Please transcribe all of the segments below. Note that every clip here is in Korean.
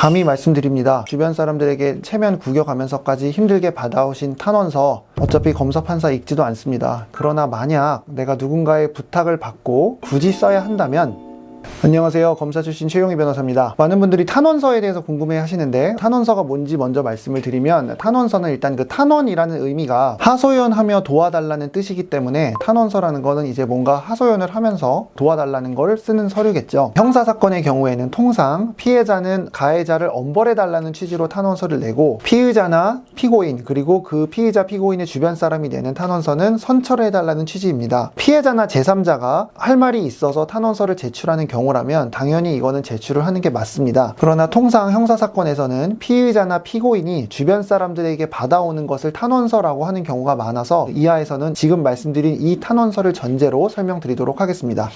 감히 말씀드립니다. 주변 사람들에게 체면 구겨가면서까지 힘들게 받아오신 탄원서, 어차피 검사 판사 읽지도 않습니다. 그러나 만약 내가 누군가의 부탁을 받고 굳이 써야 한다면, 안녕하세요. 검사 출신 최용희 변호사입니다. 많은 분들이 탄원서에 대해서 궁금해 하시는데, 탄원서가 뭔지 먼저 말씀을 드리면, 탄원서는 일단 그 탄원이라는 의미가 하소연하며 도와달라는 뜻이기 때문에 탄원서라는 거는 이제 뭔가 하소연을 하면서 도와달라는 걸 쓰는 서류겠죠. 형사사건의 경우에는 통상 피해자는 가해자를 엄벌해달라는 취지로 탄원서를 내고, 피의자나 피고인 그리고 그 피의자 피고인의 주변 사람이 내는 탄원서는 선처해달라는 취지입니다. 피해자나 제3자가 할 말이 있어서 탄원서를 제출하는 경우라면 당연히 이거는 제출을 하는 게 맞습니다. 그러나 통상 형사사건에서는 피의자나 피고인이 주변 사람들에게 받아오는 것을 탄원서라고 하는 경우가 많아서 이하에서는 지금 말씀드린 이 탄원서를 전제로 설명드리도록 하겠습니다.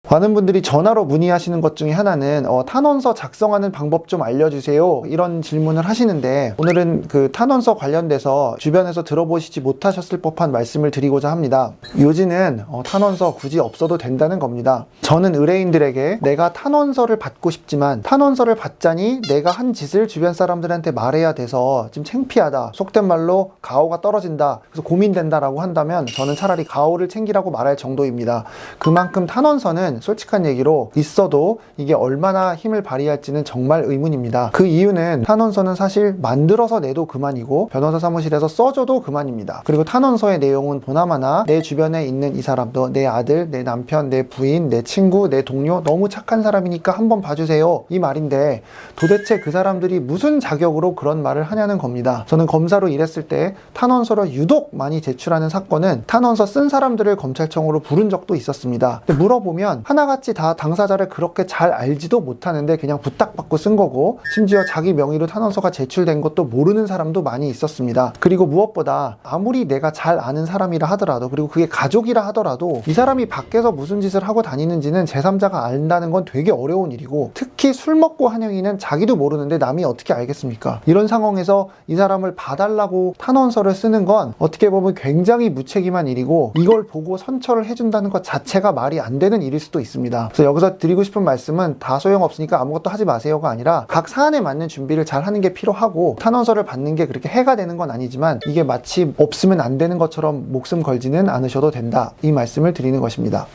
많은 분들이 전화로 문의하시는 것 중에 하나는 탄원서 작성하는 방법 좀 알려주세요, 이런 질문을 하시는데, 오늘은 그 탄원서 관련돼서 주변에서 들어보시지 못하셨을 법한 말씀을 드리고자 합니다. 요지는 탄원서 굳이 없어도 된다는 겁니다. 저는 의뢰인들에게 내가 탄원서를 받고 싶지만 탄원서를 받자니 내가 한 짓을 주변 사람들한테 말해야 돼서 좀 창피하다, 속된 말로 가오가 떨어진다, 그래서 고민된다 라고 한다면 저는 차라리 가오를 챙기라고 말할 정도입니다. 그만큼 탄원서는 솔직한 얘기로 있어도 이게 얼마나 힘을 발휘할지는 정말 의문입니다. 그 이유는 탄원서는 사실 만들어서 내도 그만이고 변호사 사무실에서 써줘도 그만입니다. 그리고 탄원서의 내용은 보나마나 내 주변에 있는 이 사람도, 내 아들, 내 남편, 내 부인, 내 친구, 내 동료 너무 착한 사람이니까 한번 봐주세요, 이 말인데, 도대체 그 사람들이 무슨 자격으로 그런 말을 하냐는 겁니다. 저는 검사로 일했을 때 탄원서를 유독 많이 제출하는 사건은 탄원서 쓴 사람들을 검찰청으로 부른 적도 있었습니다. 근데 물어보면 하나같이 다 당사자를 그렇게 잘 알지도 못하는데 그냥 부탁받고 쓴 거고, 심지어 자기 명의로 탄원서가 제출된 것도 모르는 사람도 많이 있었습니다. 그리고 무엇보다 아무리 내가 잘 아는 사람이라 하더라도, 그리고 그게 가족이라 하더라도 이 사람이 밖에서 무슨 짓을 하고 다니는지는 제3자가 안다는 건 되게 어려운 일이고, 특히 술 먹고 한 행위는 자기도 모르는데 남이 어떻게 알겠습니까? 이런 상황에서 이 사람을 봐달라고 탄원서를 쓰는 건 어떻게 보면 굉장히 무책임한 일이고, 이걸 보고 선처를 해준다는 것 자체가 말이 안 되는 일일 수도 있습니다. 그래서 여기서 드리고 싶은 말씀은 다 소용없으니까 아무것도 하지 마세요가 아니라 각 사안에 맞는 준비를 잘 하는 게 필요하고, 탄원서를 받는 게 그렇게 해가 되는 건 아니지만 이게 마치 없으면 안 되는 것처럼 목숨 걸지는 않으셔도 된다, 이 말씀을 드리는 것입니다.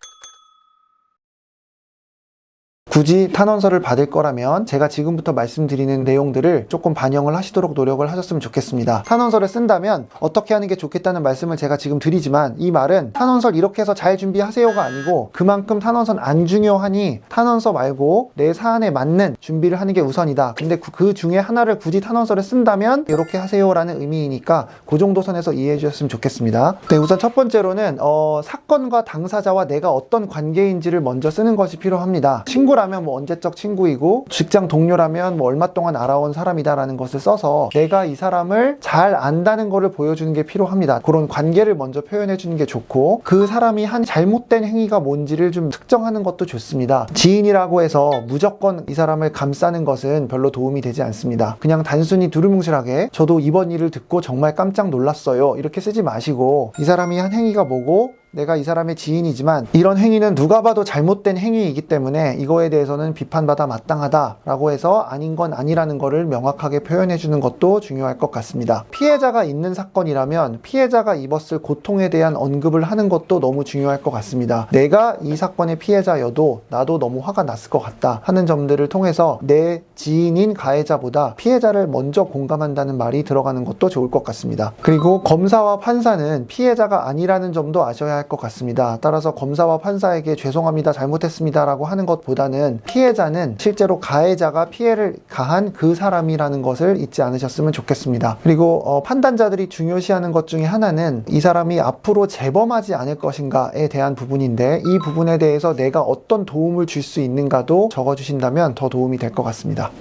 굳이 탄원서를 받을 거라면 제가 지금부터 말씀드리는 내용들을 조금 반영을 하시도록 노력을 하셨으면 좋겠습니다. 탄원서를 쓴다면 어떻게 하는 게 좋겠다는 말씀을 제가 지금 드리지만, 이 말은 탄원서를 이렇게 해서 잘 준비하세요가 아니고, 그만큼 탄원서는 안 중요하니 탄원서 말고 내 사안에 맞는 준비를 하는 게 우선이다. 근데 그 중에 하나를 굳이 탄원서를 쓴다면 이렇게 하세요라는 의미이니까 그 정도 선에서 이해해 주셨으면 좋겠습니다. 네, 우선 첫 번째로는 사건과 당사자와 내가 어떤 관계인지를 먼저 쓰는 것이 필요합니다. 친구라면 뭐 언제적 친구이고, 직장 동료라면 뭐 얼마 동안 알아온 사람이다라는 것을 써서 내가 이 사람을 잘 안다는 것을 보여주는 게 필요합니다. 그런 관계를 먼저 표현해 주는 게 좋고, 그 사람이 한 잘못된 행위가 뭔지를 좀 특정하는 것도 좋습니다. 지인이라고 해서 무조건 이 사람을 감싸는 것은 별로 도움이 되지 않습니다. 그냥 단순히 두루뭉실하게 저도 이번 일을 듣고 정말 깜짝 놀랐어요, 이렇게 쓰지 마시고, 이 사람이 한 행위가 뭐고 내가 이 사람의 지인이지만 이런 행위는 누가 봐도 잘못된 행위이기 때문에 이거에 대해서는 비판받아 마땅하다라고 해서 아닌 건 아니라는 거를 명확하게 표현해 주는 것도 중요할 것 같습니다. 피해자가 있는 사건이라면 피해자가 입었을 고통에 대한 언급을 하는 것도 너무 중요할 것 같습니다. 내가 이 사건의 피해자여도 나도 너무 화가 났을 것 같다 하는 점들을 통해서 내 지인인 가해자보다 피해자를 먼저 공감한다는 말이 들어가는 것도 좋을 것 같습니다. 그리고 검사와 판사는 피해자가 아니라는 점도 아셔야 할 것 같습니다. 따라서 검사와 판사에게 죄송합니다, 잘못했습니다 라고 하는 것보다는 피해자는 실제로 가해자가 피해를 가한 그 사람이라는 것을 잊지 않으셨으면 좋겠습니다. 그리고 판단자들이 중요시하는 것 중에 하나는 이 사람이 앞으로 재범하지 않을 것인가에 대한 부분인데, 이 부분에 대해서 내가 어떤 도움을 줄 수 있는가도 적어주신다면 더 도움이 될 것 같습니다.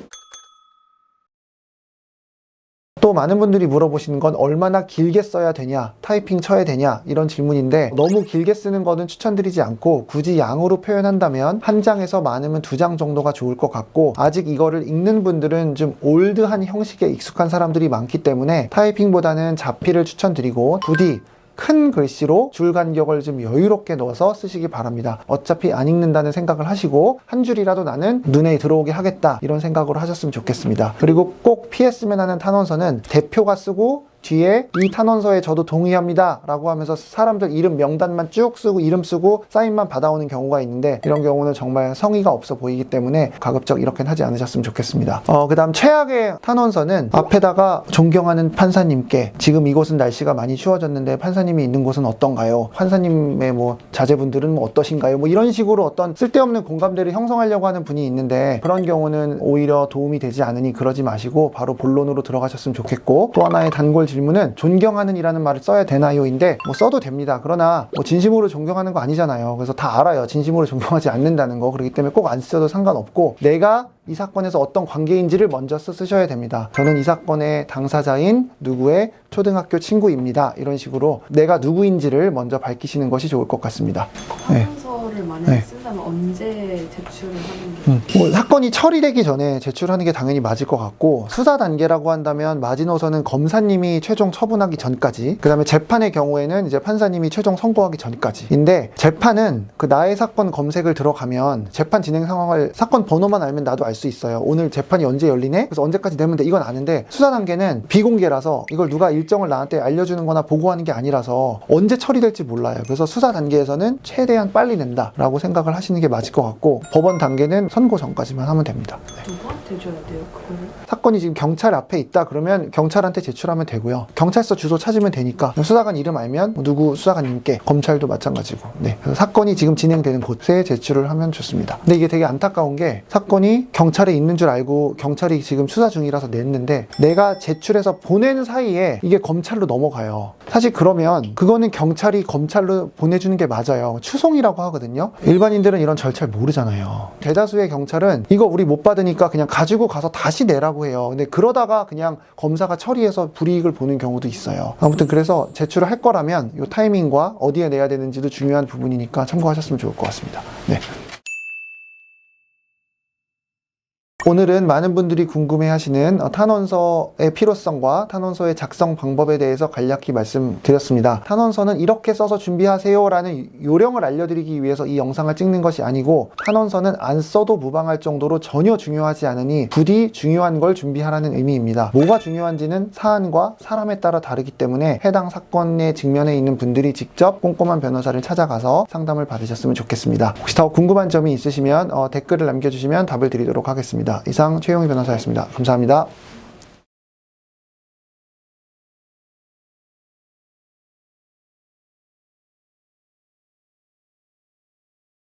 또 많은 분들이 물어보시는 건 얼마나 길게 써야 되냐, 타이핑 쳐야 되냐, 이런 질문인데, 너무 길게 쓰는 거는 추천드리지 않고 굳이 양으로 표현한다면 한 장에서 많으면 2장 정도가 좋을 것 같고, 아직 이거를 읽는 분들은 좀 올드한 형식에 익숙한 사람들이 많기 때문에 타이핑보다는 잡피를 추천드리고, 부디 큰 글씨로 줄 간격을 좀 여유롭게 넣어서 쓰시기 바랍니다. 어차피 안 읽는다는 생각을 하시고 한 줄이라도 나는 눈에 들어오게 하겠다 이런 생각으로 하셨으면 좋겠습니다. 그리고 꼭 피했으면 하는 탄원서는 대표가 쓰고 뒤에 이 탄원서에 저도 동의합니다 라고 하면서 사람들 이름 명단만 쭉 쓰고 이름 쓰고 사인만 받아오는 경우가 있는데, 이런 경우는 정말 성의가 없어 보이기 때문에 가급적 이렇게는 하지 않으셨으면 좋겠습니다. 그 다음 최악의 탄원서는 앞에다가 존경하는 판사님께 지금 이곳은 날씨가 많이 추워졌는데 판사님이 있는 곳은 어떤가요? 판사님의 뭐 자제분들은 뭐 어떠신가요? 뭐 이런 식으로 어떤 쓸데없는 공감대를 형성하려고 하는 분이 있는데, 그런 경우는 오히려 도움이 되지 않으니 그러지 마시고 바로 본론으로 들어가셨으면 좋겠고, 또 하나의 단골 질문은 존경하는 이라는 말을 써야 되나요?인데 뭐 써도 됩니다. 그러나 뭐 진심으로 존경하는 거 아니잖아요. 그래서 다 알아요. 진심으로 존경하지 않는다는 거. 그렇기 때문에 꼭 안 쓰셔도 상관없고, 내가 이 사건에서 어떤 관계인지를 먼저 쓰셔야 됩니다. 저는 이 사건의 당사자인 누구의 초등학교 친구입니다. 이런 식으로 내가 누구인지를 먼저 밝히시는 것이 좋을 것 같습니다. 탄원서를 만약에 쓴다면 언제 제출을 하는 게? 뭐 사건이 처리되기 전에 제출하는 게 당연히 맞을 것 같고, 수사 단계라고 한다면 마지노선은 검사님이 최종 처분하기 전까지, 그 다음에 재판의 경우에는 이제 판사님이 최종 선고하기 전까지인데, 재판은 그 나의 사건 검색을 들어가면 재판 진행 상황을 사건 번호만 알면 나도 알 수 있어요. 오늘 재판이 언제 열리네? 그래서 언제까지 내면 돼? 이건 아는데, 수사 단계는 비공개라서 이걸 누가 일정을 나한테 알려주는 거나 보고하는 게 아니라서 언제 처리될지 몰라요. 그래서 수사 단계에서는 최대한 빨리 낸다라고 생각을 하시는 게 맞을 것 같고, 법원 단계는 선고 전까지만 하면 됩니다. 누구한테 줘야 돼요, 그거를? 사건이 지금 경찰 앞에 있다 그러면 경찰한테 제출하면 되고요. 경찰서 주소 찾으면 되니까 수사관 이름 알면 누구 수사관님께, 검찰도 마찬가지고. 그래서 사건이 지금 진행되는 곳에 제출을 하면 좋습니다. 근데 이게 되게 안타까운 게, 사건이 경찰에 있는 줄 알고 경찰이 지금 수사 중이라서 냈는데 내가 제출해서 보내는 사이에 이게 검찰로 넘어가요. 사실 그러면 그거는 경찰이 검찰로 보내주는 게 맞아요. 추송이라고 하거든요. 일반인들은 이런 절차를 모르잖아요. 대다수의 경찰은 이거 우리 못 받으니까 그냥 가지고 가서 다시 내라고 해요. 근데 그러다가 그냥 검사가 처리해서 불이익을 보는 경우도 있어요. 아무튼 그래서 제출을 할 거라면 이 타이밍과 어디에 내야 되는지도 중요한 부분이니까 참고하셨으면 좋을 것 같습니다. 오늘은 많은 분들이 궁금해하시는 탄원서의 필요성과 탄원서의 작성 방법에 대해서 간략히 말씀드렸습니다. 탄원서는 이렇게 써서 준비하세요 라는 요령을 알려드리기 위해서 이 영상을 찍는 것이 아니고, 탄원서는 안 써도 무방할 정도로 전혀 중요하지 않으니 부디 중요한 걸 준비하라는 의미입니다. 뭐가 중요한지는 사안과 사람에 따라 다르기 때문에 해당 사건의 직면에 있는 분들이 직접 꼼꼼한 변호사를 찾아가서 상담을 받으셨으면 좋겠습니다. 혹시 더 궁금한 점이 있으시면 댓글을 남겨주시면 답을 드리도록 하겠습니다. 이상 최용희 변호사였습니다. 감사합니다.